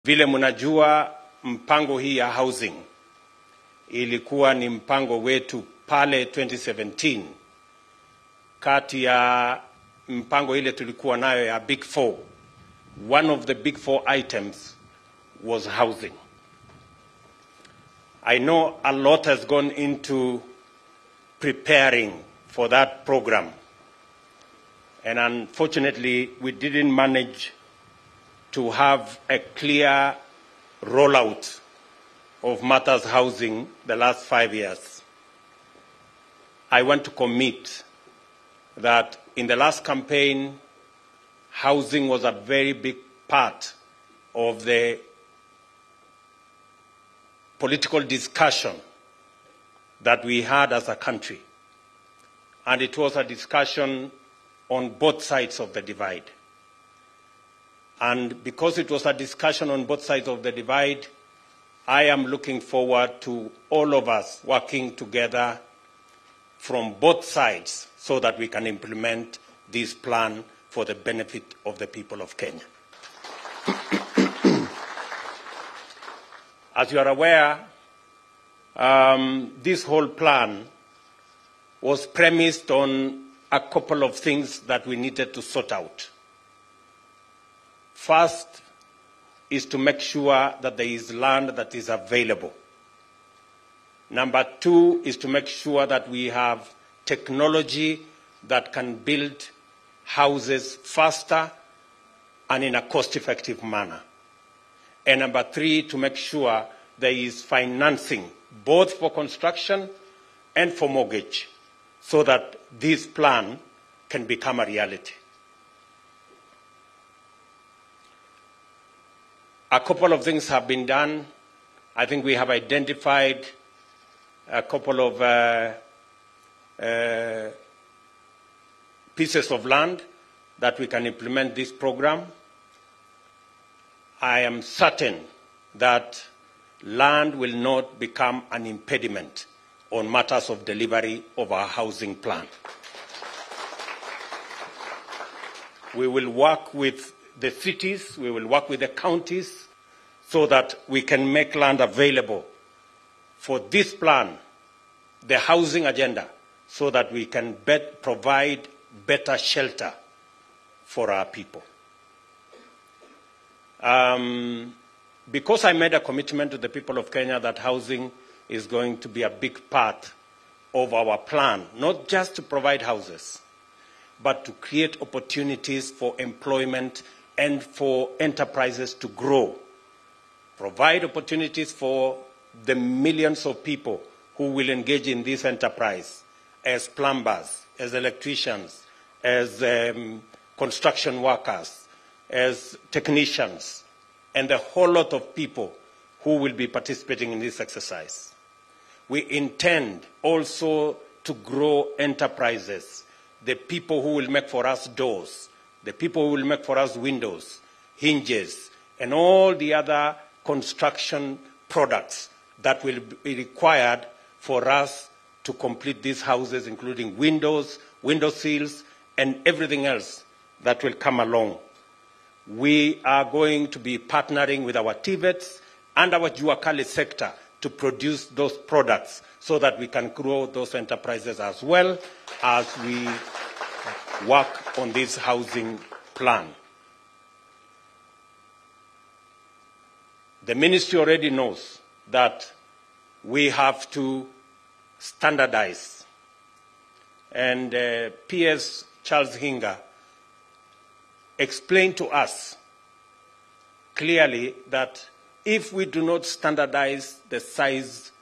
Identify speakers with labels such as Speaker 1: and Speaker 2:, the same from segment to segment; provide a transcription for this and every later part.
Speaker 1: Vile mnajua mpango hii ya housing ilikuwa ni mpango wetu pale 2017. Kati ya mpango ile tulikuwa nayo ya Big Four, one of the Big Four items was housing. I know a lot has gone into preparing for that program. And unfortunately, we didn't manage to have a clear rollout of matters housing the last 5 years. I want to commit that in the last campaign, housing was a very big part of the political discussion that we had as a country. And it was a discussion on both sides of the divide. And because it was a discussion on both sides of the divide, I am looking forward to all of us working together from both sides so that we can implement this plan for the benefit of the people of Kenya. As you are aware, this whole plan was premised on a couple of things that we needed to sort out. First is to make sure that there is land that is available. Number two is to make sure that we have technology that can build houses faster and in a cost-effective manner. And number three, to make sure there is financing, both for construction and for mortgage, so that this plan can become a reality. A couple of things have been done. I think we have identified a couple of pieces of land that we can implement this program. I am certain that land will not become an impediment on matters of delivery of our housing plan. We will work with the cities, we will work with the counties so that we can make land available for this plan, the housing agenda, so that we can provide better shelter for our people. Because I made a commitment to the people of Kenya that housing is going to be a big part of our plan, not just to provide houses, but to create opportunities for employment and for enterprises to grow. Provide opportunities for the millions of people who will engage in this enterprise as plumbers, as electricians, as construction workers, as technicians, and a whole lot of people who will be participating in this exercise. We intend also to grow enterprises, the people who will make for us doors, the people who will make for us windows, hinges, and all the other construction products that will be required for us to complete these houses, including windows, window sills, and everything else that will come along. We are going to be partnering with our TVETs and our Juakali sector to produce those products so that we can grow those enterprises as well as we work on this housing plan. The ministry already knows that we have to standardize. And PS Charles Hinga explained to us clearly that if we do not standardize the size,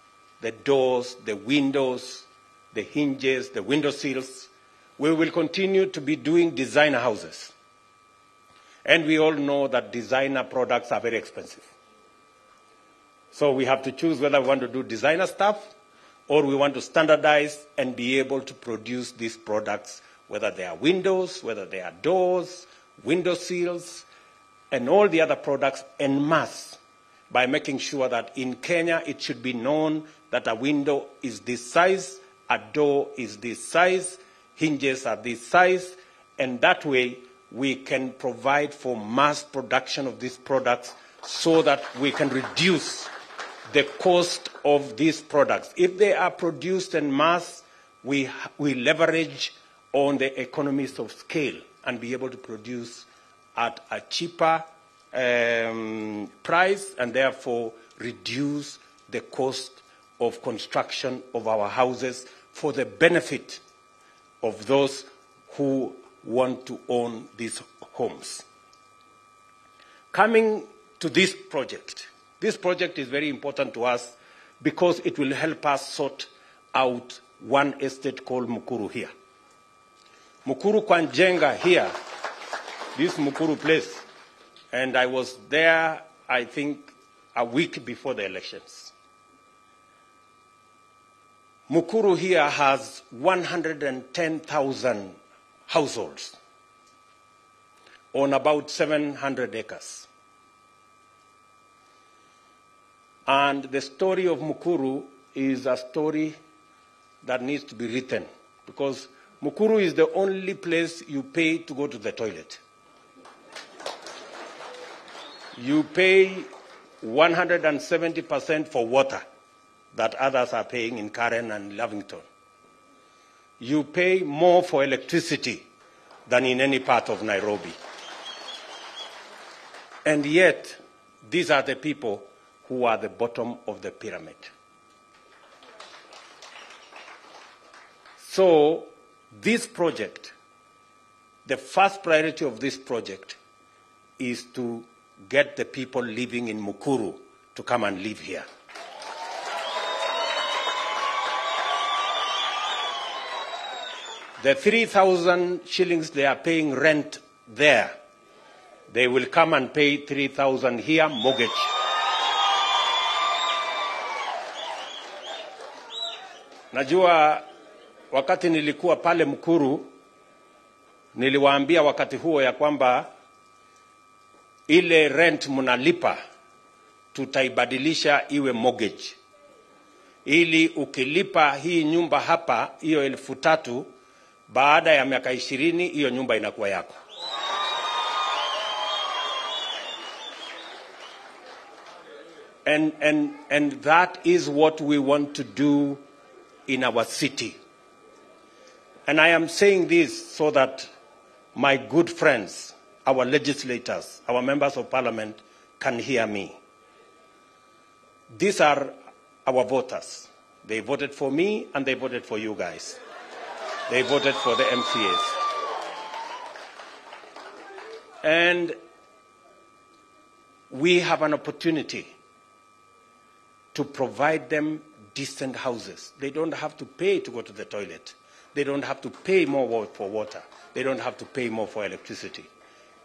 Speaker 1: the doors, the windows, the hinges, the window sills, we will continue to be doing designer houses. And we all know that designer products are very expensive. So we have to choose whether we want to do designer stuff or we want to standardize and be able to produce these products, whether they are windows, whether they are doors, window sills, and all the other products en masse, by making sure that in Kenya it should be known that a window is this size, a door is this size, hinges are this size, and that way we can provide for mass production of these products so that we can reduce the cost of these products. If they are produced en masse, we leverage on the economies of scale and be able to produce at a cheaper price and therefore reduce the cost of construction of our houses for the benefit of those who want to own these homes. Coming to this project is very important to us because it will help us sort out one estate called Mukuru here. Mukuru Kwanjenga here, this Mukuru place, and I was there, I think, a week before the elections. Mukuru here has 110,000 households on about 700 acres. And the story of Mukuru is a story that needs to be written because Mukuru is the only place you pay to go to the toilet. You pay 170% for water that others are paying in Karen and Lavington. You pay more for electricity than in any part of Nairobi. And yet, these are the people who are the bottom of the pyramid. So, this project, the first priority of this project is to get the people living in Mukuru to come and live here. The 3,000 shillings they are paying rent there, they will come and pay 3,000 here, mortgage. Najua wakati nilikuwa pale Mukuru, niliwaambia wakati huo ya kwamba ile rent mnalipa tutaibadilisha iwe mortgage. Ili ukilipa hii nyumba hapa, hiyo 3,000, baada ya miaka 20 hiyo nyumba inakuwa yako. And that is what we want to do in our city. And I am saying this so that my good friends, our legislators, our members of parliament can hear me. These are our voters. They voted for me and they voted for you guys. They voted for the MCAs. And we have an opportunity to provide them decent houses. They don't have to pay to go to the toilet. They don't have to pay more for water. They don't have to pay more for electricity.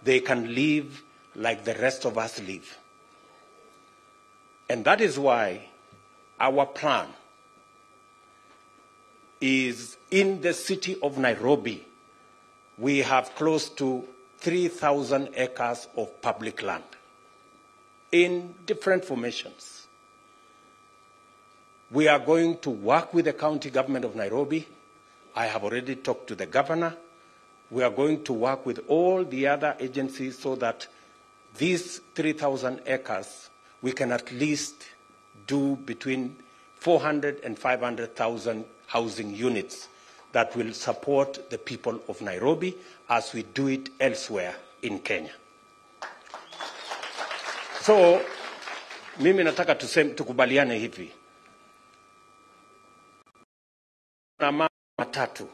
Speaker 1: They can live like the rest of us live. And that is why our plan is in the city of Nairobi, we have close to 3,000 acres of public land in different formations. We are going to work with the county government of Nairobi. I have already talked to the governor. We are going to work with all the other agencies so that these 3,000 acres, we can at least do between 400 and 500,000 housing units that will support the people of Nairobi as we do it elsewhere in Kenya. So, mimi nataka tukubaliane hivi. Na mambo matatu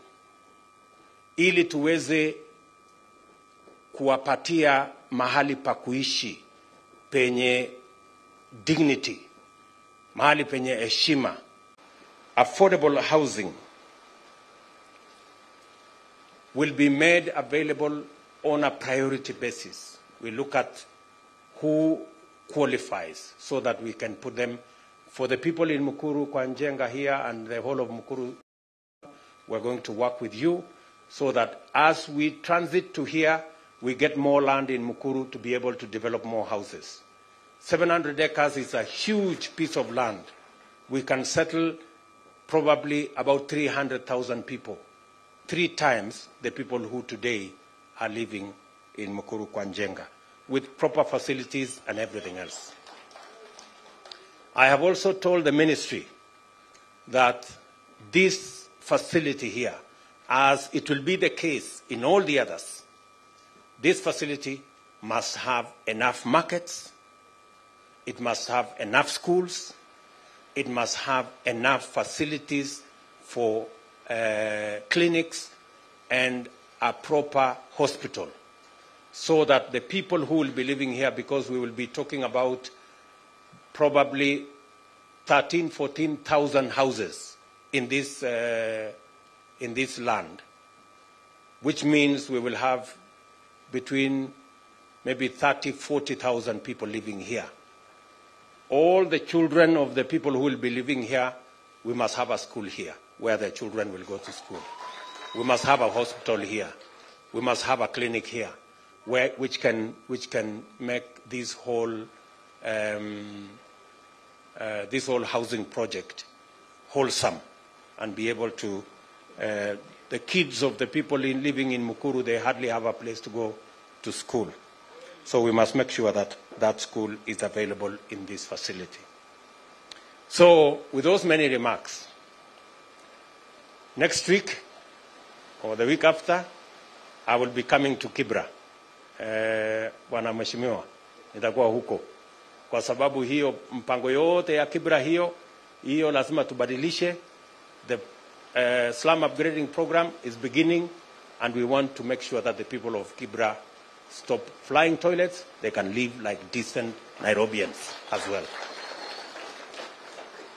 Speaker 1: ili tuweze kuwapatia mahali pa kuishi penye dignity, mahali penye heshima. Affordable housing will be made available on a priority basis. We look at who qualifies so that we can put them. For the people in Mukuru, Kwanjenga here and the whole of Mukuru, we're going to work with you so that as we transit to here, we get more land in Mukuru to be able to develop more houses. 700 acres is a huge piece of land. We can settle probably about 300,000 people, 3 times the people who today are living in Mukuru Kwanjenga. with proper facilities and everything else. I have also told the ministry that this facility here, as it will be the case in all the others, this facility must have enough markets, it must have enough schools, it must have enough facilities for clinics and a proper hospital, so that the people who will be living here, because we will be talking about probably 13,000, 14,000 houses in this land, which means we will have between maybe 30,000, 40,000 people living here. All the children of the people who will be living here, we must have a school here where the children will go to school. We must have a hospital here. We must have a clinic here, which can make this whole housing project wholesome and be able to. The kids of the people living in Mukuru, they hardly have a place to go to school. So we must make sure that that school is available in this facility. So with those many remarks, next week or the week after, I will be coming to Kibra. Bwana Mheshimiwa, nitakuwa huko. Kwa sababu hiyo mpango yote ya Kibra hiyo lazima tubadilishe. The slum upgrading program is beginning, and we want to make sure that the people of Kibra stop flying toilets. They can live like decent Nairobians as well.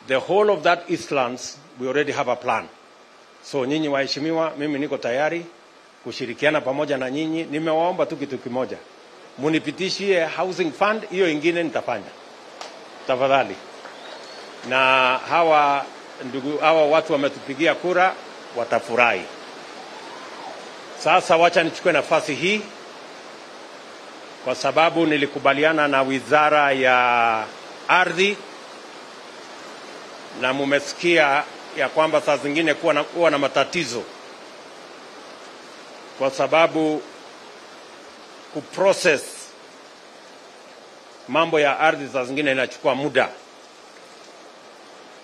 Speaker 1: The whole of that Eastlands, we already have a plan. So nyinyi waheshimiwa, mimi niko tayari kushirikiana pamoja na nyinyi. Nimewaomba tu kitu kimoja, munipitishie housing fund, hiyo ingine nitafanya tafadhali. Na hawa watu wametupigia kura, watafurahi. Sasa wacha nichukue nafasi hii, kwa sababu nilikubaliana na Wizara ya Ardhi, na mumesikia ya kwamba saa zingine kuwa na matatizo, kwa sababu kuprocess mambo ya ardhi saa zingine inachukua muda.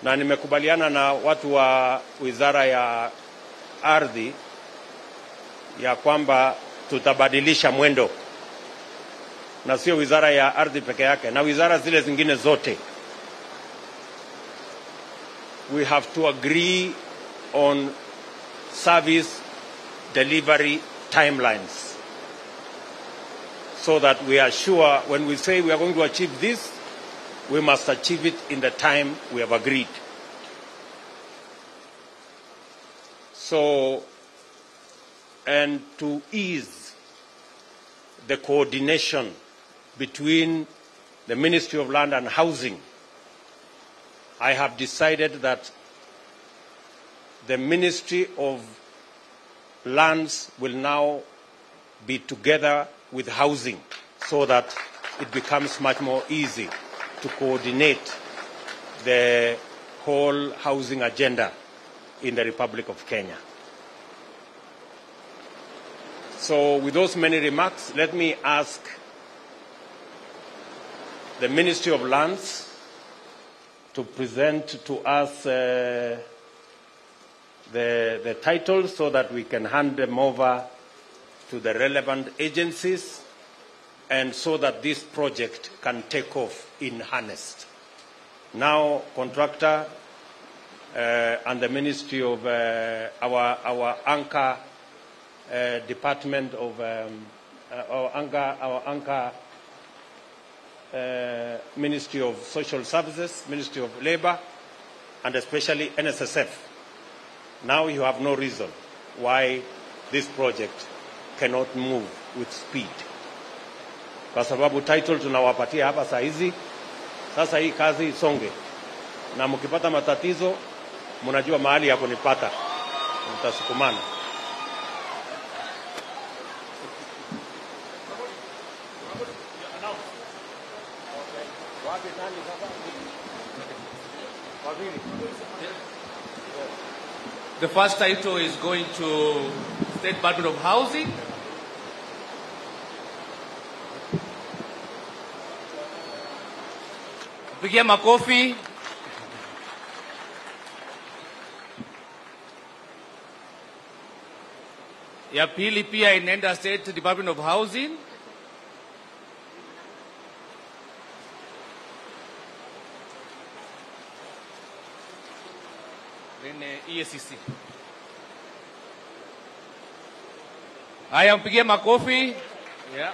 Speaker 1: Na nimekubaliana na watu wa Wizara ya Ardhi ya kwamba tutabadilisha mwendo, na sio Wizara ya Ardhi peke yake, na wizara zile zingine zote. We have to agree on service delivery timelines, so that we are sure when we say we are going to achieve this, we must achieve it in the time we have agreed. So, and to ease the coordination between the Ministry of Land and Housing, I have decided that the Ministry of Lands will now be together with Housing, so that it becomes much more easy to coordinate the whole housing agenda in the Republic of Kenya. So with those many remarks, let me ask the Ministry of Lands to present to us the titles, so that we can hand them over to the relevant agencies, and so that this project can take off in earnest. Now, contractor and the Ministry of our anchor department of our anchor Ministry of Social Services, Ministry of Labour, and especially NSSF. Now you have no reason why this project cannot move with speed. Kwa sababu title tunawapatia hapa saa hizi, sasa hii kazi isonge. Na mkipata matatizo, mnajua mahali ya kunipata. Mtasukumana.
Speaker 2: The first title is going to State Department of Housing. Pigia makofi. Ya pili pia inaenda State Department of Housing. Then EACC. Haya, mpigie makofi. Yeah.